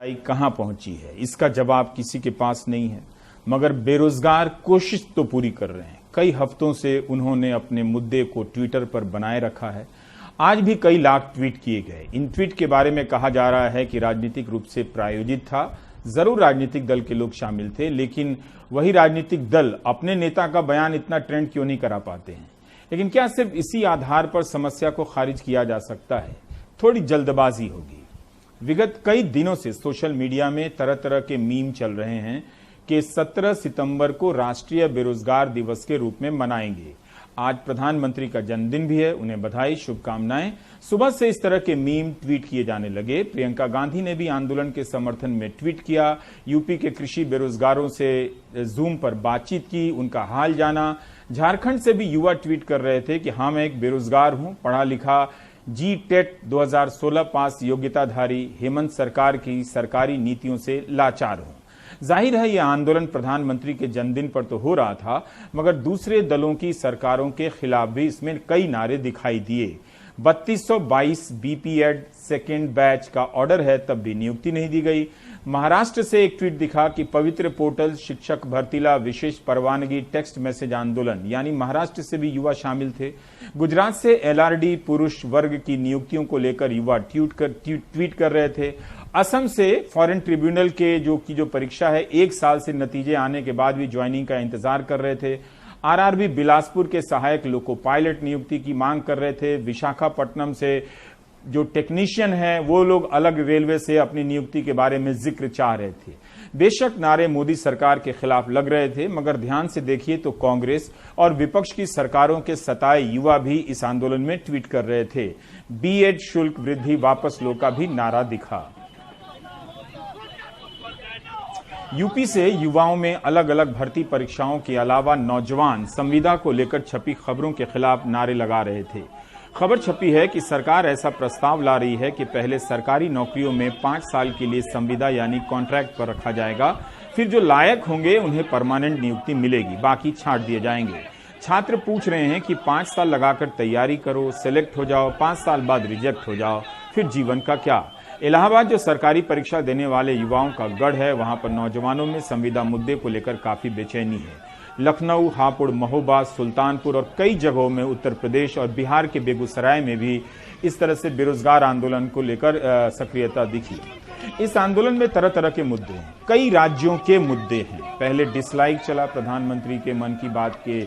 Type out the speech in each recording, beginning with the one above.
कहां पहुंची है इसका जवाब किसी के पास नहीं है, मगर बेरोजगार कोशिश तो पूरी कर रहे हैं। कई हफ्तों से उन्होंने अपने मुद्दे को ट्विटर पर बनाए रखा है। आज भी कई लाख ट्वीट किए गए। इन ट्वीट के बारे में कहा जा रहा है कि राजनीतिक रूप से प्रायोजित था। जरूर राजनीतिक दल के लोग शामिल थे, लेकिन वही राजनीतिक दल अपने नेता का बयान इतना ट्रेंड क्यों नहीं करा पाते हैं? लेकिन क्या सिर्फ इसी आधार पर समस्या को खारिज किया जा सकता है? थोड़ी जल्दबाजी होगी। विगत कई दिनों से सोशल मीडिया में तरह तरह के मीम चल रहे हैं कि 17 सितंबर को राष्ट्रीय बेरोजगार दिवस के रूप में मनाएंगे। आज प्रधानमंत्री का जन्मदिन भी है, उन्हें बधाई, शुभकामनाएं। सुबह से इस तरह के मीम ट्वीट किए जाने लगे। प्रियंका गांधी ने भी आंदोलन के समर्थन में ट्वीट किया। यूपी के कृषि बेरोजगारों से जूम पर बातचीत की, उनका हाल जाना। झारखंड से भी युवा ट्वीट कर रहे थे कि हाँ, मैं एक बेरोजगार हूं, पढ़ा लिखा, जी-टेट 2016 पास योग्यताधारी, हेमंत सरकार की सरकारी नीतियों से लाचार हूं। जाहिर है यह आंदोलन प्रधानमंत्री के जन्मदिन पर तो हो रहा था, मगर दूसरे दलों की सरकारों के खिलाफ भी इसमें कई नारे दिखाई दिए। 3222 बीपीएड सेकेंड बैच का ऑर्डर है, तब भी नियुक्ति नहीं दी गई। महाराष्ट्र से एक ट्वीट दिखा कि पवित्र पोर्टल शिक्षक भर्तीला विशेष परवानगी टेक्स्ट मैसेज आंदोलन, यानी महाराष्ट्र से भी युवा शामिल थे। गुजरात से एलआरडी पुरुष वर्ग की नियुक्तियों को लेकर युवा ट्वीट कर रहे थे। असम से फॉरेन ट्रिब्यूनल के जो परीक्षा है, 1 साल से नतीजे आने के बाद भी ज्वाइनिंग का इंतजार कर रहे थे। आरआरबी बिलासपुर के सहायक लोको पायलट नियुक्ति की मांग कर रहे थे। विशाखापट्टनम से जो टेक्नीशियन हैं वो लोग अलग रेलवे से अपनी नियुक्ति के बारे में जिक्र चाह रहे थे। बेशक नारे मोदी सरकार के खिलाफ लग रहे थे, मगर ध्यान से देखिए तो कांग्रेस और विपक्ष की सरकारों के सताए युवा भी इस आंदोलन में ट्वीट कर रहे थे। बीएड शुल्क वृद्धि वापस लो का भी नारा दिखा। यूपी से युवाओं में अलग अलग भर्ती परीक्षाओं के अलावा नौजवान संविदा को लेकर छपी खबरों के खिलाफ नारे लगा रहे थे। खबर छपी है कि सरकार ऐसा प्रस्ताव ला रही है कि पहले सरकारी नौकरियों में 5 साल के लिए संविदा यानी कॉन्ट्रैक्ट पर रखा जाएगा, फिर जो लायक होंगे उन्हें परमानेंट नियुक्ति मिलेगी, बाकी छांट दिए जाएंगे। छात्र पूछ रहे हैं कि 5 साल लगाकर तैयारी करो, सेलेक्ट हो जाओ, 5 साल बाद रिजेक्ट हो जाओ, फिर जीवन का क्या? इलाहाबाद जो सरकारी परीक्षा देने वाले युवाओं का गढ़ है, वहां पर नौजवानों में संविदा मुद्दे को लेकर काफी बेचैनी है। लखनऊ, हापुड़, महोबा, सुल्तानपुर और कई जगहों में उत्तर प्रदेश और बिहार के बेगूसराय में भी इस तरह से बेरोजगार आंदोलन को लेकर सक्रियता दिखी। इस आंदोलन में तरह तरह के मुद्दे हैं, कई राज्यों के मुद्दे हैं। पहले डिसलाइक चला प्रधानमंत्री के मन की बात के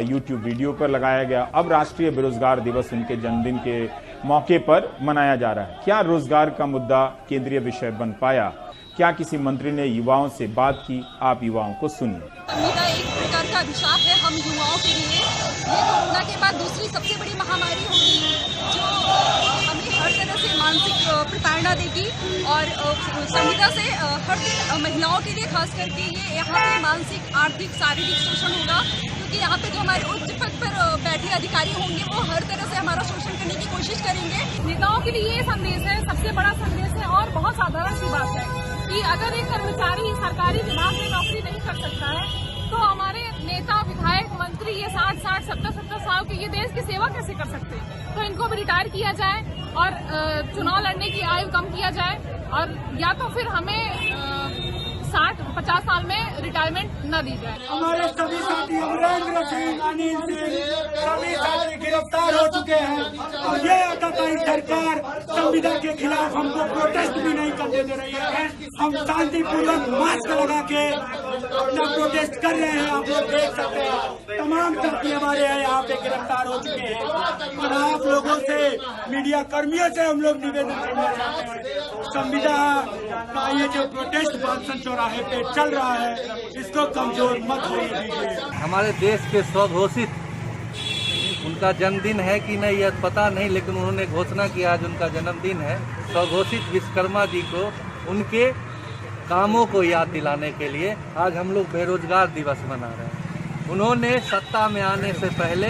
यूट्यूब वीडियो पर लगाया गया। अब राष्ट्रीय बेरोजगार दिवस उनके जन्मदिन के मौके पर मनाया जा रहा है। क्या रोजगार का मुद्दा केंद्रीय विषय बन पाया? क्या किसी मंत्री ने युवाओं से बात की? आप युवाओं को सुनिए। संविदा एक प्रकार का अभिशाप है हम युवाओं के लिए। ये कोरोना के बाद दूसरी सबसे बड़ी महामारी होगी जो हमें हर तरह से मानसिक प्रताड़ना देगी, और संविदा से हर दिन महिलाओं के लिए खास करके ये यहाँ पे मानसिक, आर्थिक, शारीरिक शोषण होगा, क्योंकि यहाँ पे जो हमारे उच्च पद पर बैठे अधिकारी होंगे वो हर तरह से हमारा शोषण करने की कोशिश करेंगे। नेताओं के लिए ये संदेश है, सबसे बड़ा संदेश है, और बहुत साधारण सी बात है कि अगर एक कर्मचारी सरकारी विभाग में नौकरी नहीं कर सकता है तो हमारे नेता, विधायक, मंत्री ये 60-60, 70-70 साल के ये देश की सेवा कैसे कर सकते हैं? तो इनको भी रिटायर किया जाए और चुनाव लड़ने की आयु कम किया जाए, और या तो फिर हमें 60-50 साल में रिटायरमेंट न दी जाए। हमारे सभी साथी अमरेंद्र सिंह, अनिल सिंह, सभी साथी गिरफ्तार हो चुके हैं, और ये आताताई सरकार संविदा के खिलाफ हमको प्रोटेस्ट भी नहीं करने दे रही है। हम शांतिपूर्वक मास्क लगा के अपना प्रोटेस्ट कर रहे हैं। आप लोग देख सकते हैं तमाम साथी हमारे यहाँ पे गिरफ्तार हो चुके हैं, और आप लोगों से, मीडिया कर्मियों से हम लोग निवेदन करना चाहते हैं, संविदा का ये जो प्रोटेस्ट बांसन चौराहे पे चल रहा है इसको कमजोर मत होने दीजिए। हमारे देश के स्वघोषित, उनका जन्मदिन है कि नहीं यह पता नहीं, लेकिन उन्होंने घोषणा किया आज उनका जन्मदिन है। स्वघोषित विश्वकर्मा जी को उनके कामों को याद दिलाने के लिए आज हम लोग बेरोजगार दिवस मना रहे हैं। उन्होंने सत्ता में आने से पहले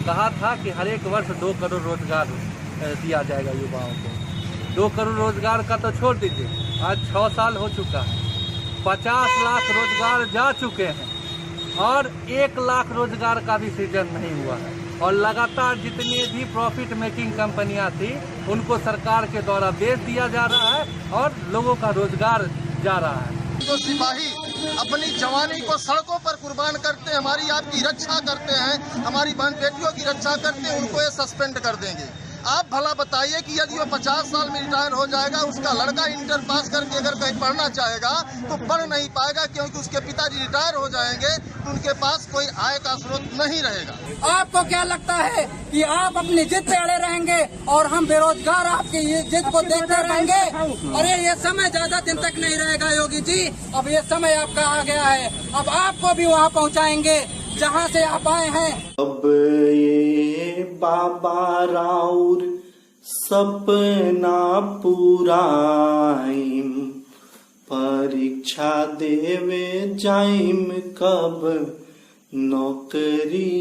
कहा था कि हर एक वर्ष 2 करोड़ रोजगार दिया जाएगा युवाओं को। 2 करोड़ रोजगार का तो छोड़ दीजिए, आज 6 साल हो चुका है, 50 लाख रोजगार जा चुके हैं, और 1 लाख रोजगार का भी सृजन नहीं हुआ है। और लगातार जितनी भी प्रॉफिट मेकिंग कंपनियां थी उनको सरकार के द्वारा बेच दिया जा रहा है और लोगों का रोजगार जा रहा है। जो सिपाही अपनी जवानी को सड़कों पर कुर्बान करते हैं, हमारी आपकी रक्षा करते हैं, हमारी बहन बेटियों की रक्षा करते हैं, उनको ये सस्पेंड कर देंगे। आप भला बताइए कि यदि वो 50 साल में रिटायर हो जाएगा, उसका लड़का इंटर पास करके अगर कहीं पढ़ना चाहेगा तो पढ़ नहीं पाएगा, क्योंकि उसके पिताजी रिटायर हो जाएंगे तो उनके पास कोई आय का स्रोत नहीं रहेगा। आपको क्या लगता है कि आप अपनी जिद पे अड़े रहेंगे और हम बेरोजगार आपकी ये जिद को देखते रहेंगे? अरे ये समय ज्यादा दिन तक नहीं रहेगा योगी जी, अब ये समय आपका आ गया है, अब आपको भी वहाँ पहुँचाएंगे जहाँ से आप आए हैं। अब ये बाबा राउर सपना पुराइम, परीक्षा देवे जाइम कब नौकरी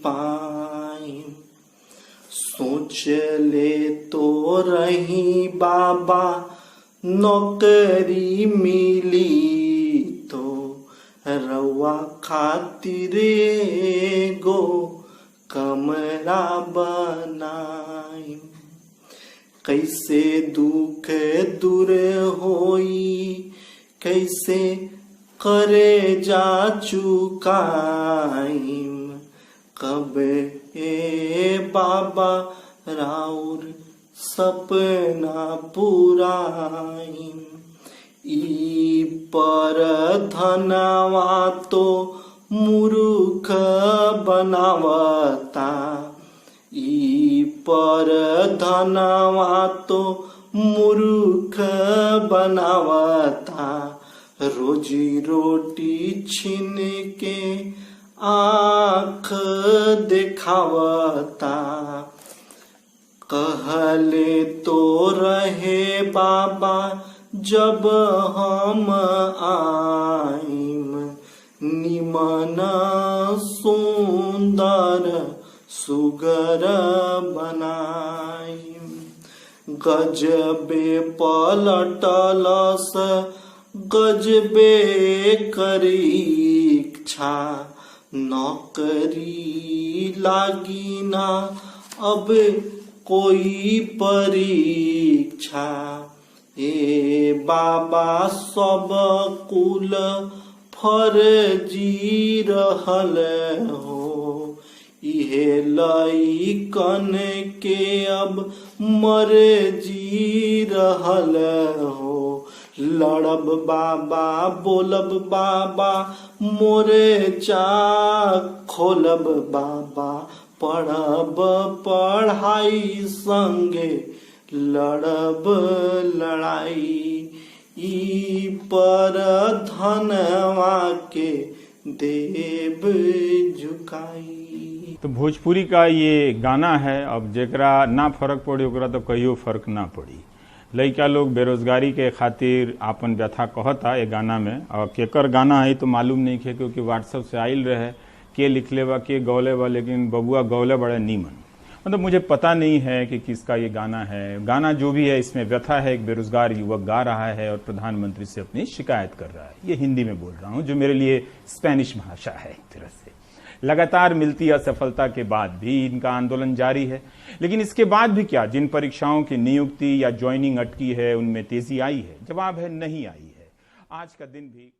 पाइम। सोच ले तो रही बाबा नौकरी मिली तो रवा खातिर गो कमरा बनाई। कैसे दुख दूर होई, कैसे करे जा चुकाइम, कब ए बाबा राउर सपना पुराइम। ई पर धनवा तो मूर्ख बनावता, ई पर धनवा तो मूर्ख बनावता। रोजी रोटी छीन के आँख दिखावता। कहले तो रहे बाबा जब हम आइम, निमन सुंदर सुगर बनाइम। गजबे पलटलस गजबे करीक्षा, नौकरी लागी ना अब कोई परीक्षा। ए बाबा सब कुल फर्जी रहल हो, इहे लइकन के अब मर्जी रहल हो। लड़ब बाबा बोलब बाबा मोरे चा खोलब बाबा, पढ़ब पढ़ाई संगे लड़ब लड़ाई। ई पर धनवा के देव झुकाई। तो भोजपुरी का ये गाना है। अब जेकरा ना फर्क पड़ी ओकरा तो कहियो फर्क ना पड़ी। लइका लोग बेरोजगारी के खातिर आपन व्यथा कहता ये गाना में, और केकर गाना है तो मालूम नहीं है, क्योंकि व्हाट्सएप से आइल रहे के लिखले बा के गौले बा, लेकिन बबुआ गौले बड़े नीमन। मतलब मुझे पता नहीं है कि किसका ये गाना है। गाना जो भी है इसमें व्यथा है, एक बेरोजगार युवक गा रहा है और प्रधानमंत्री से अपनी शिकायत कर रहा है। ये हिंदी में बोल रहा हूँ, जो मेरे लिए स्पेनिश भाषा है एक तरह से। लगातार मिलती असफलता के बाद भी इनका आंदोलन जारी है, लेकिन इसके बाद भी क्या, जिन परीक्षाओं की नियुक्ति या ज्वाइनिंग अटकी है उनमें तेजी आई है? जवाब है नहीं आई है। आज का दिन भी